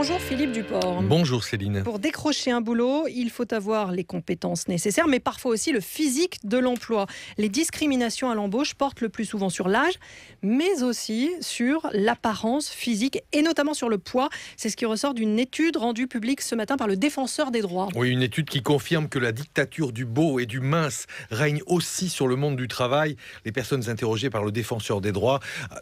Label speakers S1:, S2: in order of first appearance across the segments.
S1: Bonjour Philippe Duport.
S2: Bonjour Céline.
S1: Pour décrocher un boulot, il faut avoir les compétences nécessaires, mais parfois aussi le physique de l'emploi. Les discriminations à l'embauche portent le plus souvent sur l'âge, mais aussi sur l'apparence physique et notamment sur le poids. C'est ce qui ressort d'une étude rendue publique ce matin par le Défenseur des droits.
S2: Oui, une étude qui confirme que la dictature du beau et du mince règne aussi sur le monde du travail. Les personnes interrogées par le Défenseur des droits,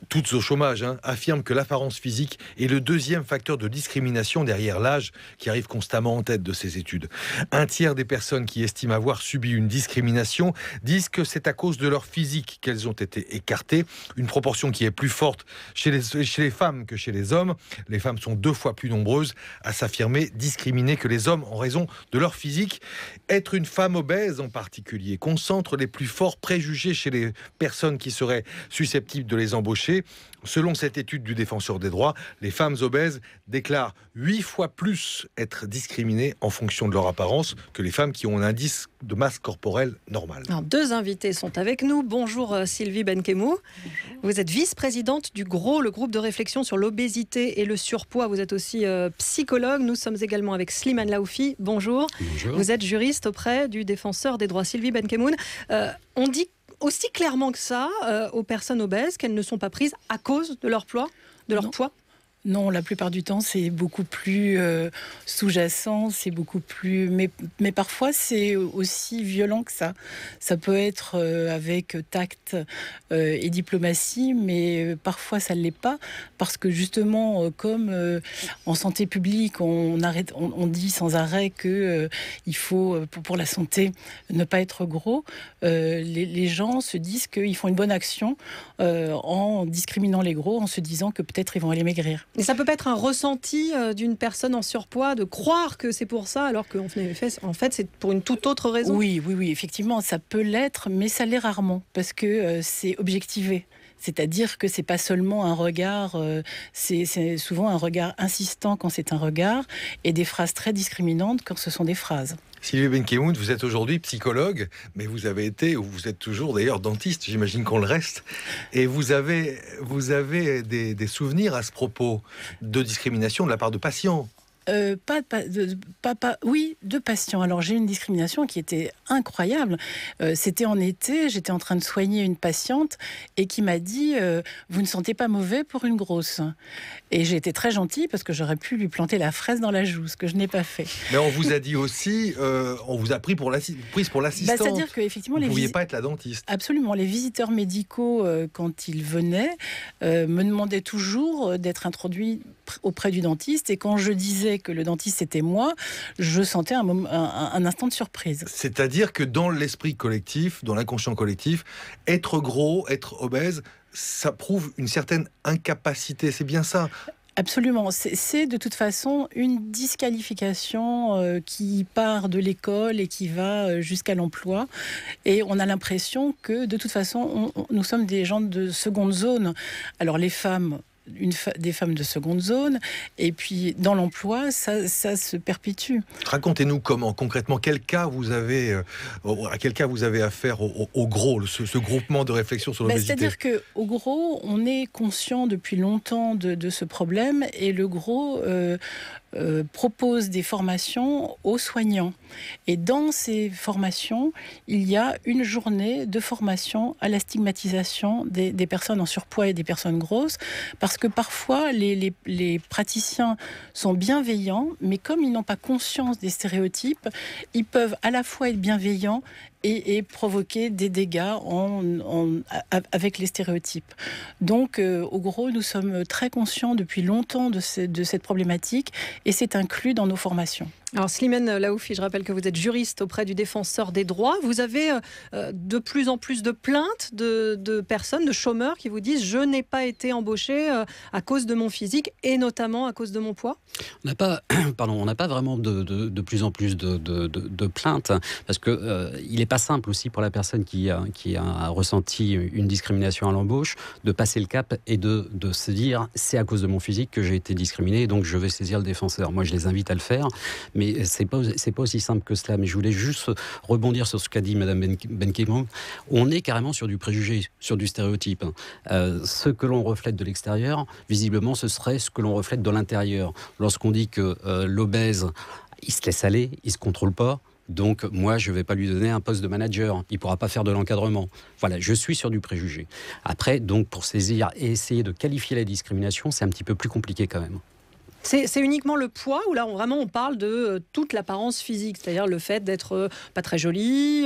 S2: toutes au chômage, affirment que l'apparence physique est le deuxième facteur de discrimination derrière l'âge qui arrive constamment en tête de ces études. Un tiers des personnes qui estiment avoir subi une discrimination disent que c'est à cause de leur physique qu'elles ont été écartées. Une proportion qui est plus forte chez les femmes que chez les hommes. Les femmes sont 2 fois plus nombreuses à s'affirmer discriminées que les hommes en raison de leur physique. Être une femme obèse en particulier concentre les plus forts préjugés chez les personnes qui seraient susceptibles de les embaucher. Selon cette étude du Défenseur des droits, les femmes obèses déclarent 8 fois plus être discriminées en fonction de leur apparence que les femmes qui ont un indice de masse corporelle normal.
S1: Alors, 2 invités sont avec nous. Bonjour Sylvie Benkemou. Vous êtes vice-présidente du GROS, le groupe de réflexion sur l'obésité et le surpoids. Vous êtes aussi psychologue. Nous sommes également avec Slimane Laoufi. Bonjour.
S3: Bonjour.
S1: Vous êtes juriste auprès du Défenseur des droits. Sylvie Benkemoun, on dit aussi clairement que ça aux personnes obèses qu'elles ne sont pas prises à cause de leur poids, poids.
S3: Non, la plupart du temps, c'est beaucoup plus sous-jacent, c'est beaucoup plus... Mais parfois, c'est aussi violent que ça. Ça peut être avec tact et diplomatie, mais parfois, ça ne l'est pas. Parce que justement, comme en santé publique, on dit sans arrêt qu'il faut, pour la santé, ne pas être gros, les gens se disent qu'ils font une bonne action en discriminant les gros, en se disant que peut-être ils vont aller maigrir.
S1: Et ça peut pas être un ressenti d'une personne en surpoids de croire que c'est pour ça, alors qu'en fait, c'est pour une toute autre raison.
S3: Oui, effectivement, ça peut l'être, mais ça l'est rarement, parce que c'est objectivé. C'est-à-dire que c'est pas seulement un regard, c'est souvent un regard insistant quand c'est un regard, et des phrases très discriminantes quand ce sont des phrases.
S2: Sylvie Benkemoun, vous êtes aujourd'hui psychologue, mais vous avez été, ou vous êtes toujours d'ailleurs dentiste, j'imagine qu'on le reste, et vous avez des souvenirs à ce propos de discrimination de la part de patients.
S3: Oui, de patients. Alors j'ai une discrimination qui était incroyable. C'était en été, j'étais en train de soigner une patiente et qui m'a dit vous ne sentez pas mauvais pour une grosse. Et j'ai été très gentille parce que j'aurais pu lui planter la fraise dans la joue, ce que je n'ai pas fait.
S2: Mais on vous a dit aussi, on vous a prise pour l'assistante.
S3: C'est-à-dire qu'effectivement,
S2: vous ne pouviez pas être la dentiste.
S3: Absolument. Les visiteurs médicaux, quand ils venaient, me demandaient toujours d'être introduits auprès du dentiste. Et quand je disais que le dentiste c'était moi, je sentais un instant de surprise.
S2: C'est-à-dire que dans l'esprit collectif, dans l'inconscient collectif, être gros, être obèse, ça prouve une certaine incapacité, c'est bien ça?
S3: Absolument. C'est de toute façon une disqualification qui part de l'école et qui va jusqu'à l'emploi. Et on a l'impression que de toute façon, nous sommes des gens de seconde zone. Alors les femmes... des femmes de seconde zone, et puis dans l'emploi, ça se perpétue.
S2: Racontez-nous comment, concrètement, à quel cas vous avez affaire au GROS, ce groupement de réflexion sur l'obésité.
S3: C'est-à-dire qu'au GROS, on est conscient depuis longtemps de ce problème, et le GROS propose des formations aux soignants. Et dans ces formations, il y a une journée de formation à la stigmatisation des personnes en surpoids et des personnes grosses, parce que parfois les praticiens sont bienveillants, mais comme ils n'ont pas conscience des stéréotypes, ils peuvent à la fois être bienveillants et provoquer des dégâts avec les stéréotypes. Donc, au GROS, nous sommes très conscients depuis longtemps de cette problématique, et c'est inclus dans nos formations.
S1: Alors Slimane Laoufi, je rappelle que vous êtes juriste auprès du Défenseur des droits. Vous avez de plus en plus de plaintes de personnes, de chômeurs qui vous disent « je n'ai pas été embauché à cause de mon physique et notamment à cause de mon poids ».
S4: On n'a pas vraiment de plus en plus de plaintes, parce que il n'est pas simple aussi pour la personne qui a ressenti une discrimination à l'embauche de passer le cap et de se dire c'est à cause de mon physique que j'ai été discriminé, donc je vais saisir le défenseur. Moi, je les invite à le faire, mais c'est pas aussi simple que cela. Mais je voulais juste rebondir sur ce qu'a dit Madame Benkemoun. On est carrément sur du préjugé, sur du stéréotype. Ce que l'on reflète de l'extérieur, visiblement, ce serait ce que l'on reflète de l'intérieur. Lorsqu'on dit que l'obèse, il se laisse aller, il se contrôle pas. Donc, moi, je ne vais pas lui donner un poste de manager. Il ne pourra pas faire de l'encadrement. Voilà, je suis sur du préjugé. Après, donc, pour saisir et essayer de qualifier la discrimination, c'est un petit peu plus compliqué quand même.
S1: C'est uniquement le poids ou là, on parle de toute l'apparence physique, c'est-à-dire le fait d'être pas très jolie,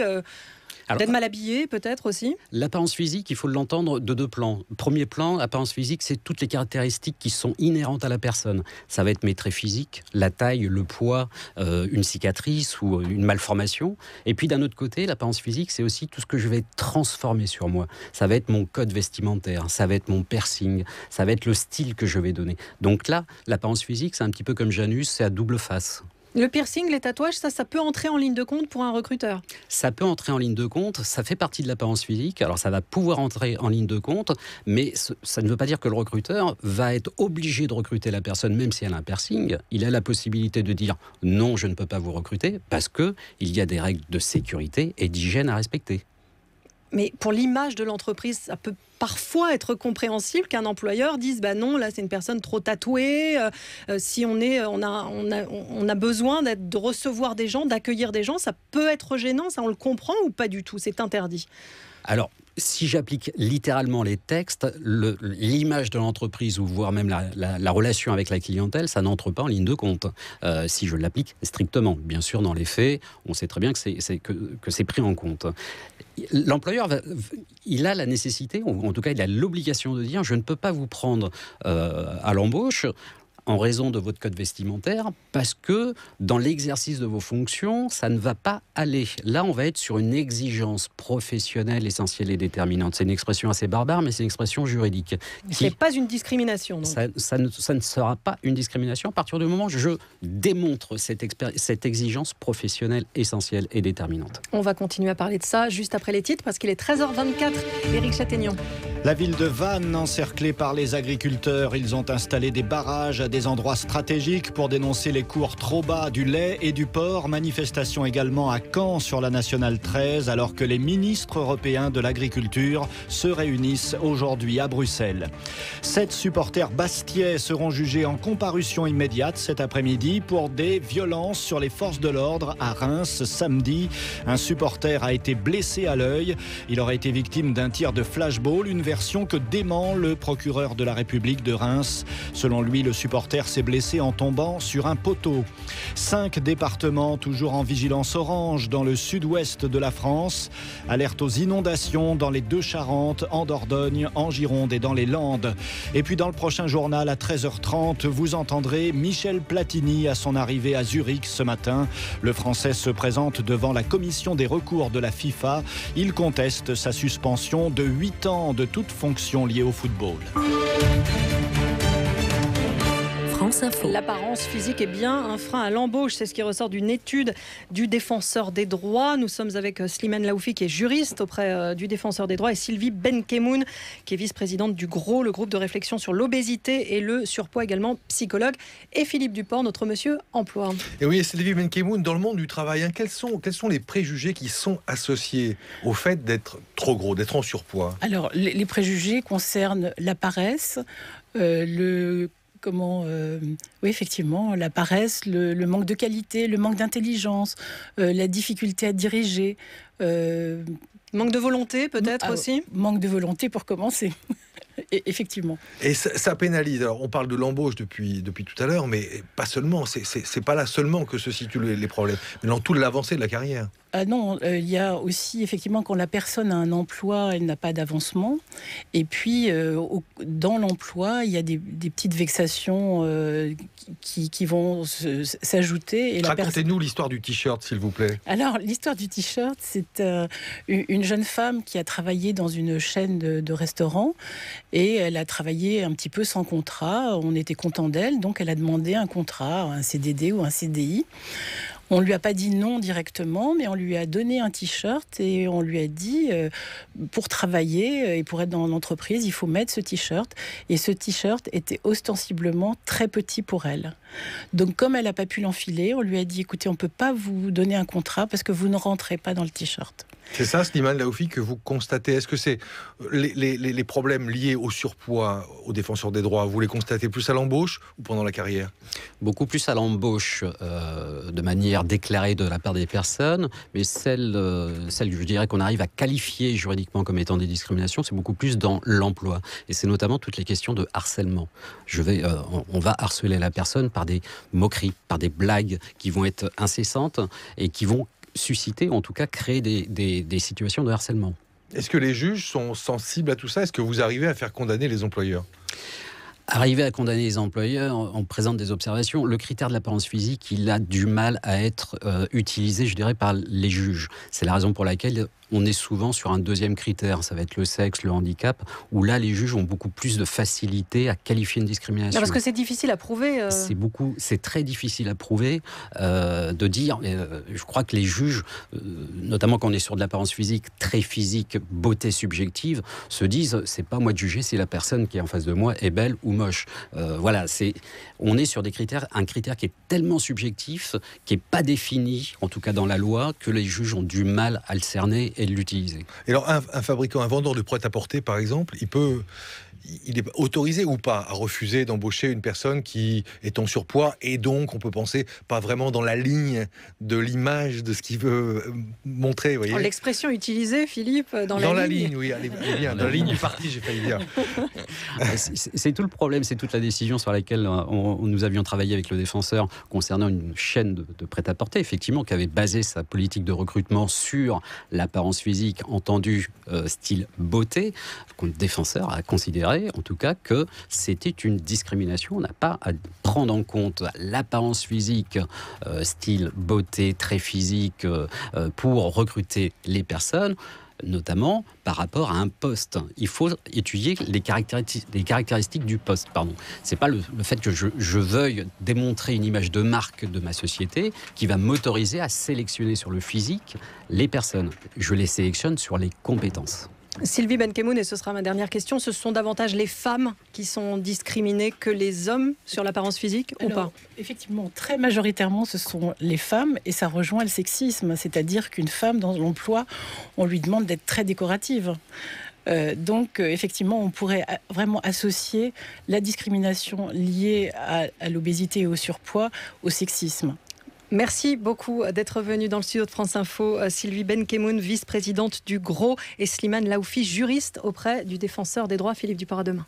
S1: d'être mal habillé peut-être aussi?
S4: L'apparence physique, il faut l'entendre de deux plans. Premier plan, l'apparence physique, c'est toutes les caractéristiques qui sont inhérentes à la personne. Ça va être mes traits physiques, la taille, le poids, une cicatrice ou une malformation. Et puis d'un autre côté, l'apparence physique, c'est aussi tout ce que je vais transformer sur moi. Ça va être mon code vestimentaire, ça va être mon piercing, ça va être le style que je vais donner. Donc là, l'apparence physique, c'est un petit peu comme Janus, c'est à double face.
S1: Le piercing, les tatouages, ça peut entrer en ligne de compte pour un recruteur?
S4: Ça peut entrer en ligne de compte, ça fait partie de l'apparence physique, alors ça va pouvoir entrer en ligne de compte, mais ça ne veut pas dire que le recruteur va être obligé de recruter la personne, même si elle a un piercing. Il a la possibilité de dire non, je ne peux pas vous recruter, parce qu'il y a des règles de sécurité et d'hygiène à respecter.
S1: Mais pour l'image de l'entreprise, ça peut parfois être compréhensible qu'un employeur dise bah non, là c'est une personne trop tatouée. Si on a besoin de recevoir des gens, d'accueillir des gens, ça peut être gênant. Ça, on le comprend ou pas du tout? C'est interdit.
S4: Alors, si j'applique littéralement les textes, l'image de l'entreprise ou voire même la relation avec la clientèle, ça n'entre pas en ligne de compte. Si je l'applique strictement, bien sûr, dans les faits, on sait très bien que c'est pris en compte. L'employeur, il a la nécessité, ou en tout cas, il a l'obligation de dire: je ne peux pas vous prendre à l'embauche en raison de votre code vestimentaire, parce que dans l'exercice de vos fonctions, ça ne va pas aller. Là, on va être sur une exigence professionnelle essentielle et déterminante. C'est une expression assez barbare, mais c'est une expression juridique.
S1: Ce n'est pas une discrimination. Donc.
S4: Ça ne sera pas une discrimination à partir du moment où je démontre cette exigence professionnelle essentielle et déterminante.
S1: On va continuer à parler de ça juste après les titres, parce qu'il est 13h24. Éric Châtaignon.
S5: La ville de Vannes, encerclée par les agriculteurs, ils ont installé des barrages à des endroits stratégiques pour dénoncer les cours trop bas du lait et du porc. Manifestation également à Caen sur la Nationale 13, alors que les ministres européens de l'agriculture se réunissent aujourd'hui à Bruxelles. 7 supporters bastiais seront jugés en comparution immédiate cet après-midi pour des violences sur les forces de l'ordre à Reims samedi. Un supporter a été blessé à l'œil. Il aurait été victime d'un tir de flashball, une version que dément le procureur de la République de Reims. Selon lui, le supporter s'est blessé en tombant sur un poteau. 5 départements toujours en vigilance orange dans le sud-ouest de la France. Alerte aux inondations dans les deux Charentes, en Dordogne, en Gironde et dans les Landes. Et puis dans le prochain journal à 13h30, vous entendrez Michel Platini à son arrivée à Zurich ce matin. Le Français se présente devant la commission des recours de la FIFA. Il conteste sa suspension de 8 ans de toute fonction liée au football.
S1: L'apparence physique est bien un frein à l'embauche. C'est ce qui ressort d'une étude du Défenseur des droits. Nous sommes avec Slimane Laoufi, qui est juriste auprès du Défenseur des droits, et Sylvie Benkemoun, qui est vice-présidente du GROS, le groupe de réflexion sur l'obésité et le surpoids, également psychologue, et Philippe Duport, notre monsieur emploi.
S2: Et oui, Sylvie Benkemoun, dans le monde du travail, quels sont les préjugés qui sont associés au fait d'être trop gros, d'être en surpoids?
S3: Alors, les préjugés concernent la paresse, oui, effectivement, la paresse, le manque de qualité, le manque d'intelligence, la difficulté à diriger.
S1: Manque de volonté, peut-être aussi.
S3: Manque de volonté pour commencer. Effectivement.
S2: Et ça pénalise. Alors, on parle de l'embauche depuis tout à l'heure, mais pas seulement. C'est pas là seulement que se situent les problèmes, mais dans toute l'avancée de la carrière.
S3: Ah non, il y a aussi effectivement quand la personne a un emploi, elle n'a pas d'avancement. Et puis dans l'emploi, il y a des petites vexations qui vont s'ajouter.
S2: Racontez-nous l'histoire du t-shirt, s'il vous plaît.
S3: Alors, l'histoire du t-shirt, c'est une jeune femme qui a travaillé dans une chaîne de restaurants, et elle a travaillé un petit peu sans contrat. On était content d'elle, donc elle a demandé un contrat, un CDD ou un CDI. On ne lui a pas dit non directement, mais on lui a donné un t-shirt et on lui a dit pour travailler et pour être dans l'entreprise, il faut mettre ce t-shirt. Et ce t-shirt était ostensiblement très petit pour elle. Donc comme elle n'a pas pu l'enfiler, on lui a dit écoutez, on ne peut pas vous donner un contrat parce que vous ne rentrez pas dans le t-shirt.
S2: C'est ça, Slimane Laoufi, que vous constatez. Est-ce que c'est les problèmes liés au surpoids aux défenseurs des droits, vous les constatez plus à l'embauche ou pendant la carrière?
S4: Beaucoup plus à l'embauche, de manière déclarée de la part des personnes, mais celle je dirais qu'on arrive à qualifier juridiquement comme étant des discriminations, c'est beaucoup plus dans l'emploi. Et c'est notamment toutes les questions de harcèlement. On va harceler la personne par des moqueries, par des blagues qui vont être incessantes et qui vont susciter, en tout cas créer des situations de harcèlement.
S2: Est-ce que les juges sont sensibles à tout ça? Est-ce que vous arrivez à faire condamner les employeurs?
S4: Arriver à condamner les employeurs, on présente des observations. Le critère de l'apparence physique, il a du mal à être utilisé, je dirais, par les juges. C'est la raison pour laquelle on est souvent sur un deuxième critère, ça va être le sexe, le handicap, où là, les juges ont beaucoup plus de facilité à qualifier une discrimination.
S1: Non, parce que c'est difficile à prouver.
S4: C'est très difficile à prouver, de dire, je crois que les juges, notamment quand on est sur de l'apparence physique, très physique, beauté subjective, se disent, c'est pas moi de juger si la personne qui est en face de moi est belle ou moche. Voilà, on est sur un critère qui est tellement subjectif, qui n'est pas défini, en tout cas dans la loi, que les juges ont du mal à le cerner et de l'utiliser.
S2: Et alors, un fabricant, un vendeur de prêt-à-porter, par exemple, il est autorisé ou pas à refuser d'embaucher une personne qui est en surpoids et donc, on peut penser, pas vraiment dans la ligne de l'image de ce qu'il veut montrer, vous voyez.
S1: L'expression utilisée, Philippe, dans la ligne.
S2: Oui, elle est bien. Dans la ligne du parti, j'ai failli dire.
S4: C'est tout le problème, c'est toute la décision sur laquelle nous avions travaillé avec le défenseur concernant une chaîne de prêt-à-porter, effectivement, qui avait basé sa politique de recrutement sur l'apparence physique entendue style beauté. Le défenseur a considéré, en tout cas, que c'était une discrimination. On n'a pas à prendre en compte l'apparence physique style beauté, très physique, pour recruter les personnes, notamment par rapport à un poste. Il faut étudier les caractéristiques du poste. C'est pas le fait que je veuille démontrer une image de marque de ma société qui va m'autoriser à sélectionner sur le physique les personnes. Je les sélectionne sur les compétences.
S1: Sylvie Benkemoun, et ce sera ma dernière question, ce sont davantage les femmes qui sont discriminées que les hommes sur l'apparence physique ou pas?
S3: Effectivement, très majoritairement, ce sont les femmes et ça rejoint le sexisme. C'est-à-dire qu'une femme dans l'emploi, on lui demande d'être très décorative. Donc, effectivement, on pourrait vraiment associer la discrimination liée à l'obésité et au surpoids au sexisme.
S1: Merci beaucoup d'être venu dans le studio de France Info. Sylvie Benkemoun, vice-présidente du GROS, et Slimane Laoufi, juriste auprès du défenseur des droits Philippe Duport-Ademin.